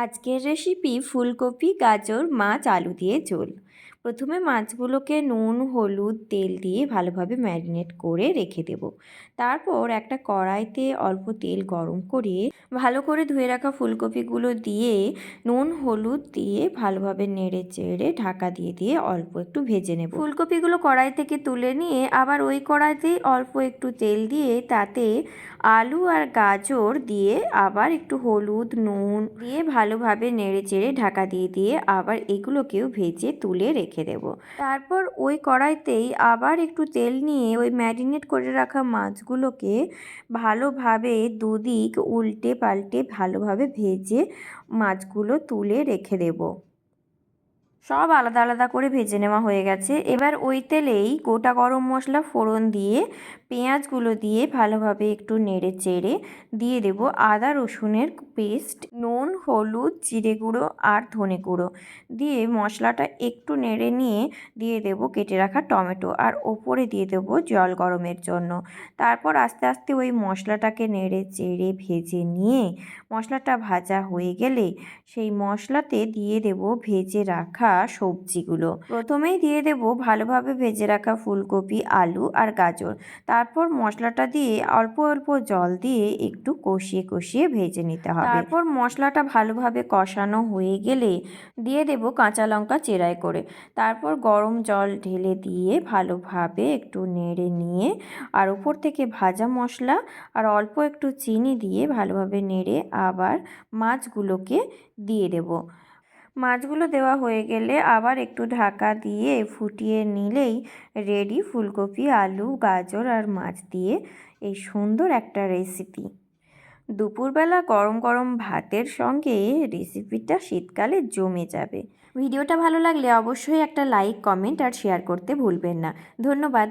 আজকের রেসিপি ফুলকপি গাজর মাছ আলু দিয়ে ঝোল। প্রথমে মাছগুলোকে নুন হলুদ তেল দিয়ে ভালোভাবে ম্যারিনেট করে রেখে দেব। তারপর একটা কড়াইতে অল্প তেল গরম করে ভালো করে ধুয়ে রাখা ফুলকপিগুলো দিয়ে নুন হলুদ দিয়ে ভালোভাবে নেড়ে চেড়ে ঢাকা দিয়ে দিয়ে অল্প একটু ভেজে নেব। ফুলকপিগুলো কড়াই থেকে তুলে নিয়ে আবার ওই কড়াইতেই অল্প একটু তেল দিয়ে তাতে আলু আর গাজর দিয়ে আবার একটু হলুদ নুন দিয়ে ভালোভাবে নেড়ে চেড়ে ঢাকা দিয়ে দিয়ে আবার এগুলোকেও ভেজে তুলে রেখে দেব। তারপর ওই কড়াইতেই আবার একটু তেল নিয়ে ওই ম্যারিনেট করে রাখা মাছগুলোকে ভালোভাবে দুদিক উল্টে পাল্টে ভালোভাবে ভেজে মাছগুলো তুলে রেখে দেব। সব আলাদা আলাদা করে ভেজে নেওয়া হয়ে গেছে। এবার ওই তেলেই গোটা গরম মশলা ফোড়ন দিয়ে পেঁয়াজগুলো দিয়ে ভালোভাবে একটু নেড়ে চেড়ে দিয়ে দেব আদা রসুনের পেস্ট, নুন হলুদ জিরে গুঁড়ো আর ধনে গুঁড়ো দিয়ে মশলাটা একটু নেড়ে নিয়ে দিয়ে দেব কেটে রাখা টমেটো আর ওপরে দিয়ে দেব জল গরমের জন্য। তারপর আস্তে আস্তে ওই মশলাটাকে নেড়ে চেড়ে ভেজে নিয়ে মশলাটা ভাজা হয়ে গেলে সেই মশলাতে দিয়ে দেব ভেজে রাখা সবজিগুলো। প্রথমেই দিয়ে দেব ভালোভাবে ভেজে রাখা ফুলকপি আলু আর গাজর। তারপর মশলাটা দিয়ে অল্প অল্প জল দিয়ে একটু কষিয়ে কষিয়ে ভেজে নিতে হবে। তারপর মশলাটা ভালোভাবে কষানো হয়ে গেলে দিয়ে দেব কাঁচা লঙ্কা চেরাই করে। তারপর গরম জল ঢেলে দিয়ে ভালোভাবে একটু নেড়ে নিয়ে আর উপর থেকে ভাজা মশলা আর অল্প একটু চিনি দিয়ে ভালোভাবে নেড়ে আবার মাছগুলোকে দিয়ে দেব। মাছগুলো দেওয়া হয়ে গেলে আবার একটু ঢাকা দিয়ে ফুটিয়ে নিলেই রেডি ফুলকপি আলু গাজর আর মাছ দিয়ে এই সুন্দর একটা রেসিপি। দুপুরবেলা গরম গরম ভাতের সঙ্গে রেসিপিটা শীতকালে জমে যাবে। ভিডিওটা ভালো লাগলে অবশ্যই একটা লাইক কমেন্ট আর শেয়ার করতে ভুলবেন না। ধন্যবাদ।